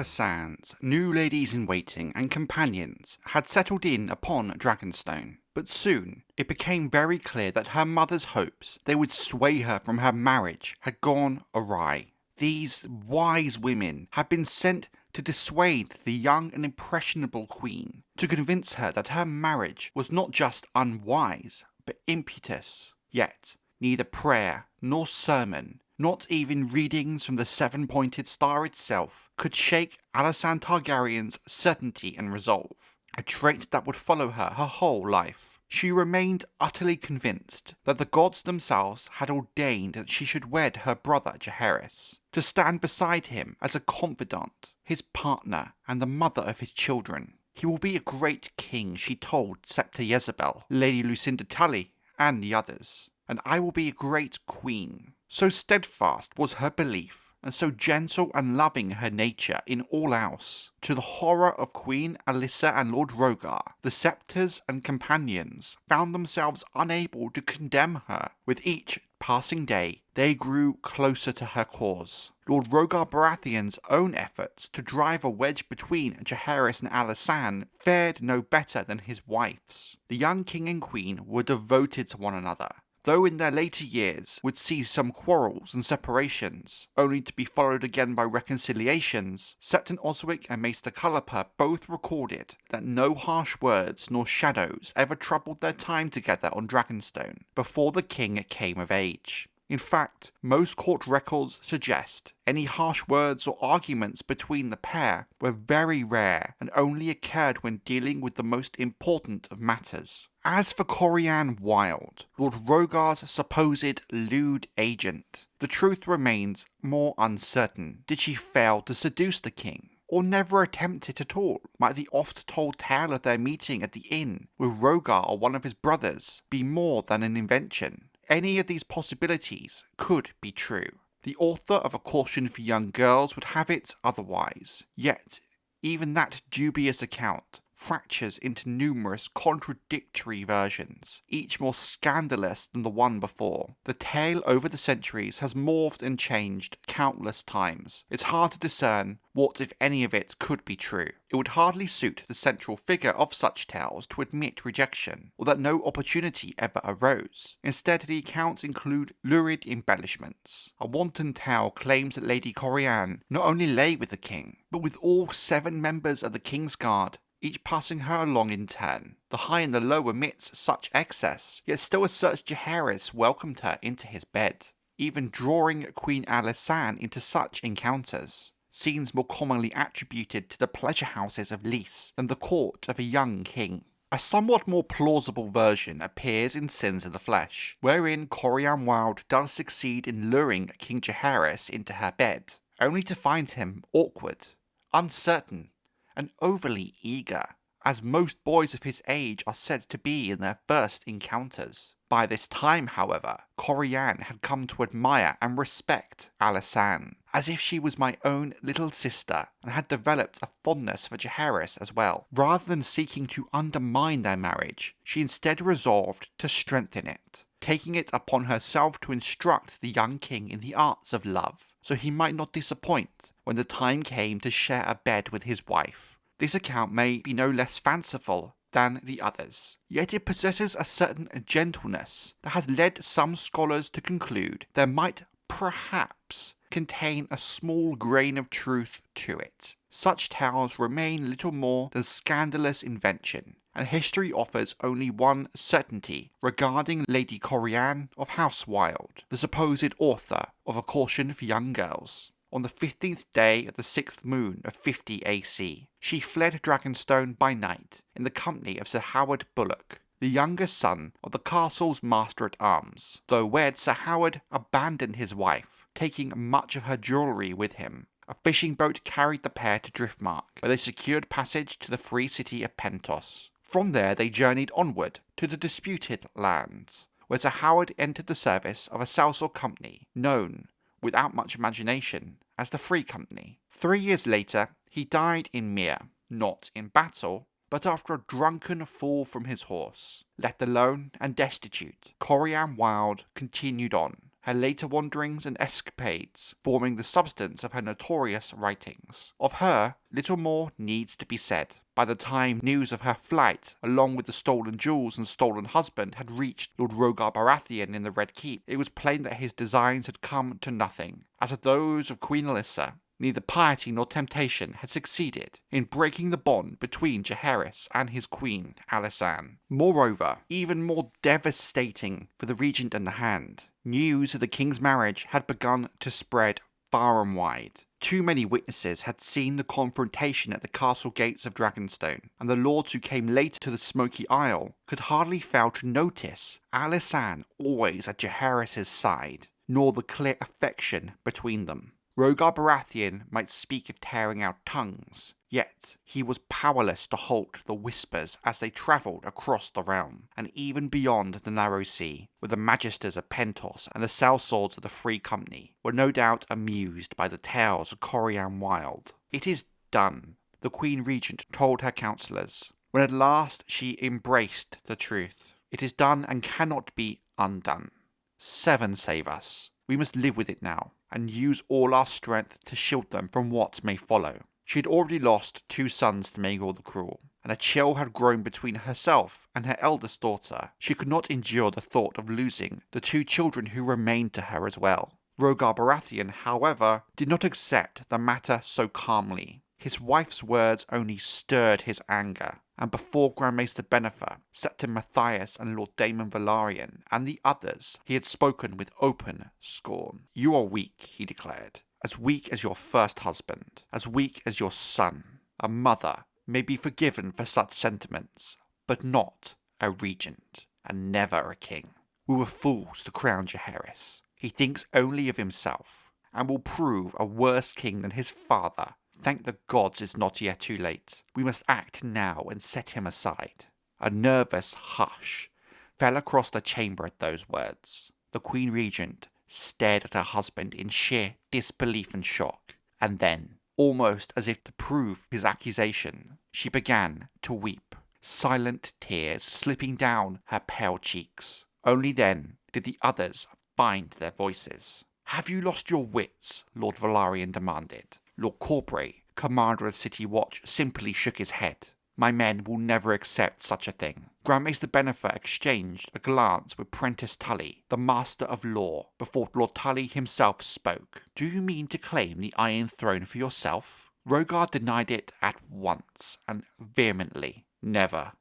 Alysanne's new ladies-in-waiting and companions had settled in upon Dragonstone, but soon it became very clear that her mother's hopes they would sway her from her marriage had gone awry. These wise women had been sent to dissuade the young and impressionable queen, to convince her that her marriage was not just unwise, but impious. Yet, neither prayer nor sermon, not even readings from the seven-pointed star itself, could shake Alysanne Targaryen's certainty and resolve, a trait that would follow her whole life. She remained utterly convinced that the gods themselves had ordained that she should wed her brother Jaehaerys, to stand beside him as a confidant, his partner, and the mother of his children. He will be a great king, she told Septa Jezebel, Lady Lucinda Tully, and the others, and I will be a great queen. So steadfast was her belief, and so gentle and loving her nature in all else, to the horror of Queen Alyssa and Lord Rogar, the Sceptres and companions found themselves unable to condemn her. With each passing day, they grew closer to her cause. Lord Rogar Baratheon's own efforts to drive a wedge between Jaehaerys and Alysanne fared no better than his wife's. The young king and queen were devoted to one another, though in their later years would see some quarrels and separations, only to be followed again by reconciliations. Septon Oswick and Maester Culloper both recorded that no harsh words nor shadows ever troubled their time together on Dragonstone before the king came of age. In fact, most court records suggest any harsh words or arguments between the pair were very rare and only occurred when dealing with the most important of matters. As for Coryanne Wylde, Lord Rogar's supposed lewd agent, the truth remains more uncertain. Did she fail to seduce the king, or never attempt it at all? Might the oft-told tale of their meeting at the inn with Rogar or one of his brothers be more than an invention? Any of these possibilities could be true. The author of A Caution for Young Girls would have it otherwise. Yet, even that dubious account fractures into numerous contradictory versions, each more scandalous than the one before. The tale over the centuries has morphed and changed countless times. It's hard to discern what, if any of it, could be true. It would hardly suit the central figure of such tales to admit rejection, or that no opportunity ever arose. Instead, the accounts include lurid embellishments. A wanton tale claims that Lady Coryanne not only lay with the king, but with all 7 members of the King's Guard, each passing her along in turn. The high and the low amidst such excess, yet still asserts Jaehaerys welcomed her into his bed, even drawing Queen Alysanne into such encounters. Scenes more commonly attributed to the pleasure houses of Lys than the court of a young king. A somewhat more plausible version appears in Sins of the Flesh, wherein Coryanne Wylde does succeed in luring King Jaehaerys into her bed, only to find him awkward, uncertain, and overly eager, as most boys of his age are said to be in their first encounters. By this time, however, Coryanne had come to admire and respect Alysanne, as if she was my own little sister, and had developed a fondness for Jaehaerys as well. Rather than seeking to undermine their marriage, she instead resolved to strengthen it, taking it upon herself to instruct the young king in the arts of love, so he might not disappoint when the time came to share a bed with his wife. This account may be no less fanciful than the others, yet it possesses a certain gentleness that has led some scholars to conclude there might perhaps contain a small grain of truth to it. Such tales remain little more than scandalous invention, and history offers only one certainty regarding Lady Coryanne of House Wylde, the supposed author of A Caution for Young Girls. On the 15th day of the 6th moon of 50 AC, she fled Dragonstone by night in the company of Sir Howard Bullock, the younger son of the castle's master-at-arms. Though wed, Sir Howard abandoned his wife, taking much of her jewellery with him. A fishing boat carried the pair to Driftmark, where they secured passage to the free city of Pentos. From there they journeyed onward to the disputed lands, where Sir Howard entered the service of a Salsor company, known, without much imagination, as the Free Company. 3 years later, he died in Mere, not in battle, but after a drunken fall from his horse. Left alone and destitute, Coryanne Wylde continued on, her later wanderings and escapades forming the substance of her notorious writings. Of her, little more needs to be said. By the time news of her flight, along with the stolen jewels and stolen husband, had reached Lord Rogar Baratheon in the Red Keep, it was plain that his designs had come to nothing. As of those of Queen Alyssa, neither piety nor temptation had succeeded in breaking the bond between Jaehaerys and his queen, Alysanne. Moreover, even more devastating for the regent and the Hand, news of the king's marriage had begun to spread far and wide. Too many witnesses had seen the confrontation at the castle gates of Dragonstone, and the lords who came later to the Smoky Isle could hardly fail to notice Alysanne always at Jaehaerys' side, nor the clear affection between them. Rogar Baratheon might speak of tearing out tongues, yet he was powerless to halt the whispers as they travelled across the realm, and even beyond the Narrow Sea, where the Magisters of Pentos and the sellswords of the Free Company were no doubt amused by the tales of Coryanne Wylde. "It is done," the Queen Regent told her counsellors, when at last she embraced the truth. "It is done and cannot be undone. 7 save us. We must live with it now, and use all our strength to shield them from what may follow." She had already lost 2 sons to Maegor the Cruel, and a chill had grown between herself and her eldest daughter. She could not endure the thought of losing the 2 children who remained to her as well. Rogar Baratheon, however, did not accept the matter so calmly. His wife's words only stirred his anger, and before Grand Maester Bennifer, Septon Matthias and Lord Daemon Velaryon and the others, he had spoken with open scorn. "You are weak," he declared. "As weak as your first husband, as weak as your son. A mother may be forgiven for such sentiments, but not a regent, and never a king. We were fools to crown Jaehaerys. He thinks only of himself, and will prove a worse king than his father. Thank the gods it's not yet too late. We must act now and set him aside." A nervous hush fell across the chamber at those words. The Queen Regent stared at her husband in sheer disbelief and shock, and then, almost as if to prove his accusation, she began to weep, silent tears slipping down her pale cheeks. Only then did the others find their voices. "Have you lost your wits?" Lord Velaryon demanded. Lord Corbray, commander of the City Watch, simply shook his head. "My men will never accept such a thing." Grand Maester Bennifer exchanged a glance with Prentice Tully, the Master of Law, before Lord Tully himself spoke. "Do you mean to claim the Iron Throne for yourself?" Rogar denied it at once, and vehemently. "Never.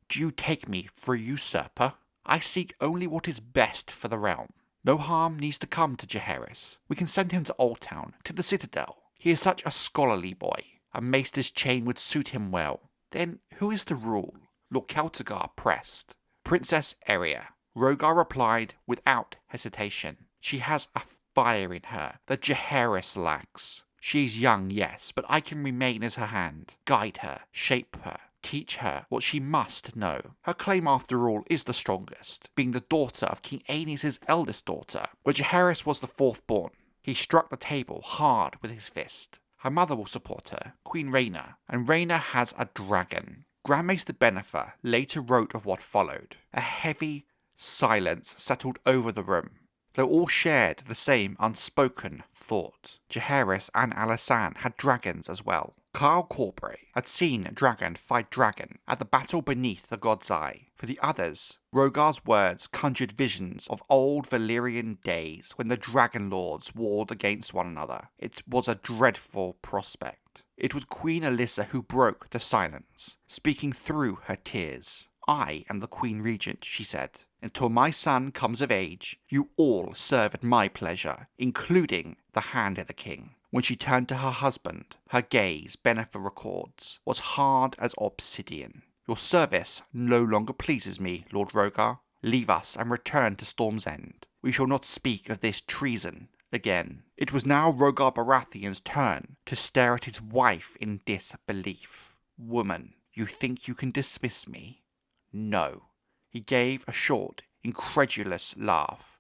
Do you take me for a usurper? I seek only what is best for the realm. No harm needs to come to Jaehaerys. We can send him to Oldtown, to the Citadel. He is such a scholarly boy. A maester's chain would suit him well. Then who is to rule?" Lord Celtigar pressed. "Princess Eria." Rogar replied without hesitation. "She has a fire in her that Jaehaerys lacks. She is young, yes, but I can remain as her hand, guide her, shape her, teach her what she must know. Her claim, after all, is the strongest, being the daughter of King Aenys' eldest daughter, where Jaehaerys was the 4th born. He struck the table hard with his fist. "Her mother will support her, Queen Rhaena, and Rhaena has a dragon." Grand Maester Bennifer later wrote of what followed. A heavy silence settled over the room, though all shared the same unspoken thought. Jaehaerys and Alysanne had dragons as well. Carl Corbray had seen dragon fight dragon at the battle beneath the God's Eye. For the others, Rogar's words conjured visions of old Valyrian days when the Dragon Lords warred against one another. It was a dreadful prospect. It was Queen Alyssa who broke the silence, speaking through her tears. "I am the Queen Regent," she said. "Until my son comes of age, you all serve at my pleasure, including the Hand of the King." When she turned to her husband, her gaze, Bennifer records, was hard as obsidian. "Your service no longer pleases me, Lord Rogar. Leave us and return to Storm's End. We shall not speak of this treason again." It was now Rogar Baratheon's turn to stare at his wife in disbelief. "Woman, you think you can dismiss me?" "No." He gave a short, incredulous laugh.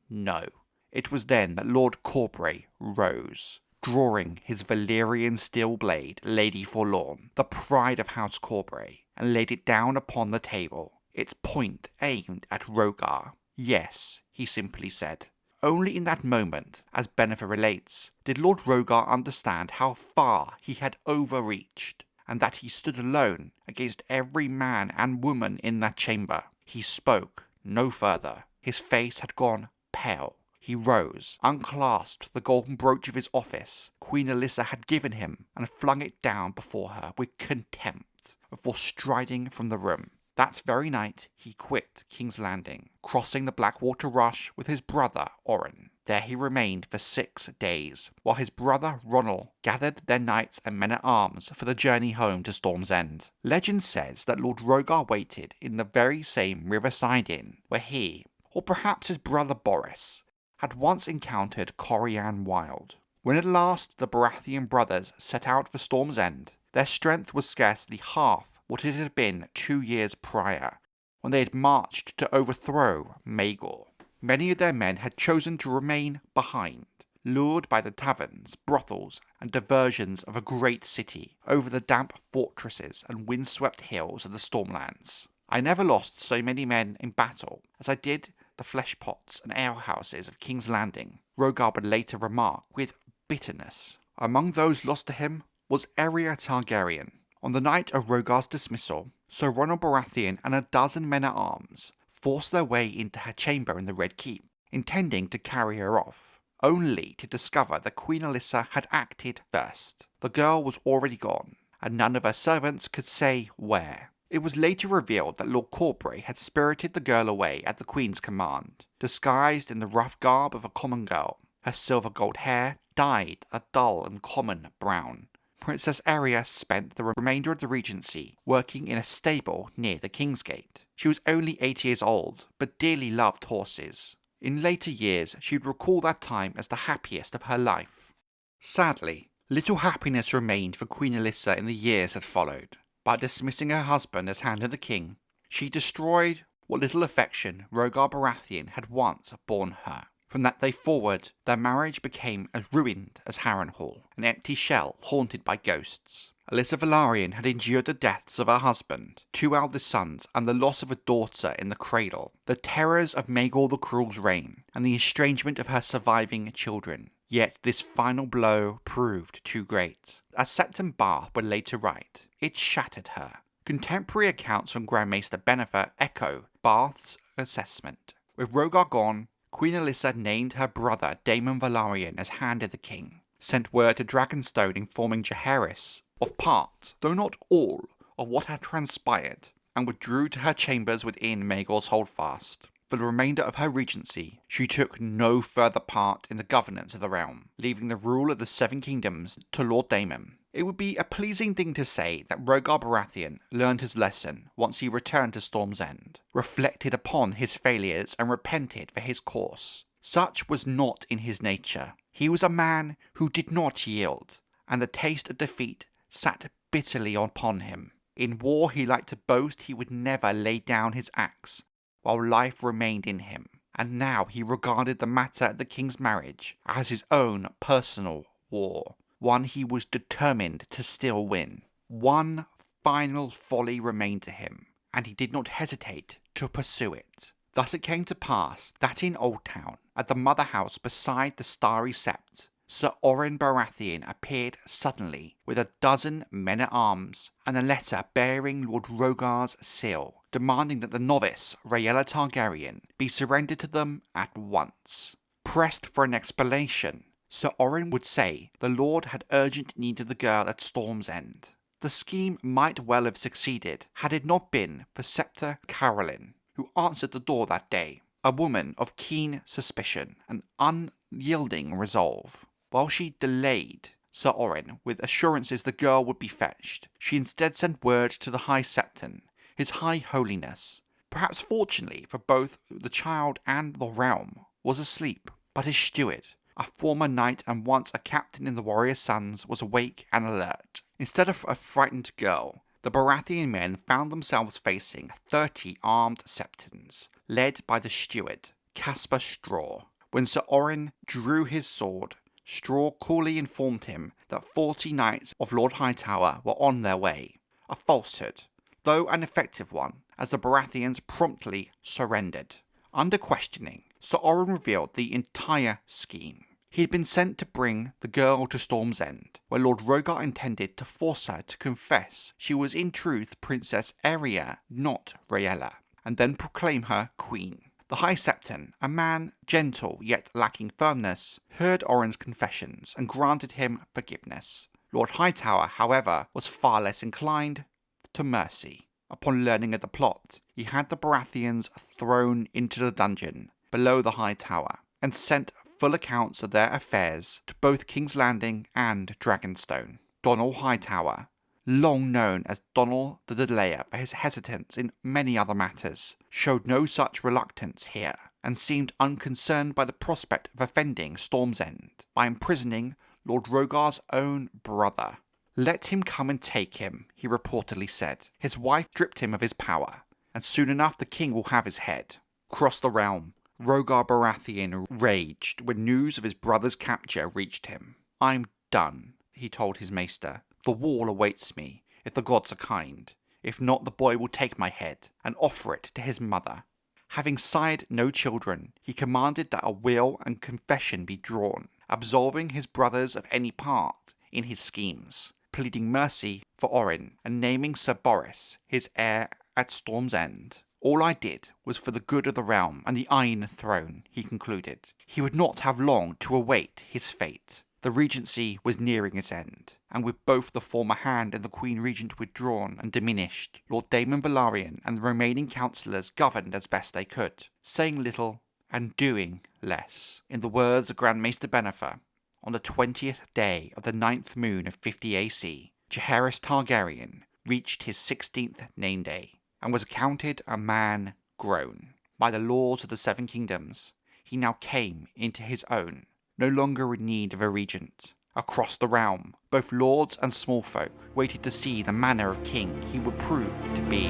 "No." It was then that Lord Corbray rose, drawing his Valyrian steel blade, Lady Forlorn, the pride of House Corbray, and laid it down upon the table, its point aimed at Rogar. "Yes," he simply said. Only in that moment, as Bennifer relates, did Lord Rogar understand how far he had overreached, and that he stood alone against every man and woman in that chamber. He spoke no further. His face had gone pale. He rose, unclasped the golden brooch of his office Queen Alyssa had given him, and flung it down before her with contempt, before striding from the room. That very night he quit King's Landing, crossing the Blackwater Rush with his brother Orren. There he remained for 6 days, while his brother Ronald gathered their knights and men-at-arms for the journey home to Storm's End. Legend says that Lord Rogar waited in the very same riverside inn where he, or perhaps his brother Boris, had once encountered Coryanne Wylde. When at last the Baratheon brothers set out for Storm's End, their strength was scarcely half what it had been 2 years prior, when they had marched to overthrow Maegor. Many of their men had chosen to remain behind, lured by the taverns, brothels, and diversions of a great city over the damp fortresses and windswept hills of the Stormlands. I never lost so many men in battle as I did the flesh pots and alehouses of King's Landing, Rogar would later remark with bitterness. Among those lost to him was Jaehaerys Targaryen. On the night of Rogar's dismissal, Sir Ronald Baratheon and a dozen men-at-arms forced their way into her chamber in the Red Keep, intending to carry her off, only to discover that Queen Alyssa had acted first. The girl was already gone, and none of her servants could say where. It was later revealed that Lord Corbray had spirited the girl away at the Queen's command, disguised in the rough garb of a common girl. Her silver-gold hair dyed a dull and common brown. Princess Jaehaerys spent the remainder of the regency working in a stable near the King's Gate. She was only 8 years old, but dearly loved horses. In later years, she would recall that time as the happiest of her life. Sadly, little happiness remained for Queen Alyssa in the years that followed. By dismissing her husband as Hand of the King, she destroyed what little affection Rogar Baratheon had once borne her. From that day forward, their marriage became as ruined as Harrenhal, an empty shell haunted by ghosts. Alyssa Velaryon had endured the deaths of her husband, 2 eldest sons, and the loss of a daughter in the cradle, the terrors of Maegor the Cruel's reign, and the estrangement of her surviving children. Yet this final blow proved too great. As Septon Barth would later write, it shattered her. Contemporary accounts from Grand Maester Bennifer echo Barth's assessment. With Rogar gone, Queen Alyssa named her brother Daemon Velaryon as Hand of the King, sent word to Dragonstone informing Jaehaerys of part, though not all, of what had transpired, and withdrew to her chambers within Maegor's Holdfast. For the remainder of her regency, she took no further part in the governance of the realm, leaving the rule of the 7 kingdoms to Lord Daemon. It would be a pleasing thing to say that Rogar Baratheon learned his lesson once he returned to Storm's End, reflected upon his failures and repented for his course. Such was not in his nature. He was a man who did not yield, and the taste of defeat sat bitterly upon him. In war he liked to boast he would never lay down his axe, while life remained in him, and now he regarded the matter of the king's marriage as his own personal war, one he was determined to still win. One final folly remained to him, and he did not hesitate to pursue it. Thus it came to pass that in Oldtown, at the mother house beside the Starry Sept, Sir Oren Baratheon appeared suddenly with a dozen men-at-arms and a letter bearing Lord Rogar's seal, demanding that the novice Rhaella Targaryen be surrendered to them at once. Pressed for an explanation, Sir Oren would say the Lord had urgent need of the girl at Storm's End. The scheme might well have succeeded had it not been for Septa Carolyn, who answered the door that day, a woman of keen suspicion and unyielding resolve. While she delayed Sir Oren with assurances the girl would be fetched, she instead sent word to the High Septon, His High Holiness, perhaps fortunately for both the child and the realm, was asleep, but his steward, a former knight and once a captain in the Warrior's Sons, was awake and alert. Instead of a frightened girl, the Baratheon men found themselves facing 30 armed Septons, led by the steward, Caspar Straw. When Sir Oren drew his sword, Straw coolly informed him that 40 knights of Lord Hightower were on their way. A falsehood, though an effective one, as the Baratheons promptly surrendered. Under questioning, Sir Oren revealed the entire scheme. He had been sent to bring the girl to Storm's End, where Lord Rogar intended to force her to confess she was in truth Princess Arya, not Rhaella, and then proclaim her queen. The High Septon, a man gentle yet lacking firmness, heard Oren's confessions and granted him forgiveness. Lord Hightower, however, was far less inclined to mercy. Upon learning of the plot, he had the Baratheons thrown into the dungeon below the High Tower and sent full accounts of their affairs to both King's Landing and Dragonstone. Donald Hightower, long known as Donald the Delayer for his hesitance in many other matters, showed no such reluctance here, and seemed unconcerned by the prospect of offending Storm's End by imprisoning Lord Rogar's own brother. "Let him come and take him," he reportedly said. "His wife stripped him of his power, and soon enough the king will have his head." Across the realm, Rogar Baratheon raged when news of his brother's capture reached him. "I'm done," he told his maester. "The wall awaits me, if the gods are kind. If not, the boy will take my head and offer it to his mother." Having sired no children, he commanded that a will and confession be drawn, absolving his brothers of any part in his schemes, pleading mercy for Oren, and naming Sir Boris his heir at Storm's End. "All I did was for the good of the realm and the Iron Throne," he concluded. He would not have long to await his fate. The regency was nearing its end, and with both the former hand and the Queen Regent withdrawn and diminished, Lord Daemon Velaryon and the remaining councillors governed as best they could, saying little and doing less. In the words of Grand Maester Benefer, on the 20th day of the 9th moon of 50 AC, Jaehaerys Targaryen reached his 16th name day, and was accounted a man grown. By the laws of the Seven Kingdoms, he now came into his own, no longer in need of a regent. Across the realm, both lords and small folk waited to see the manner of king he would prove to be.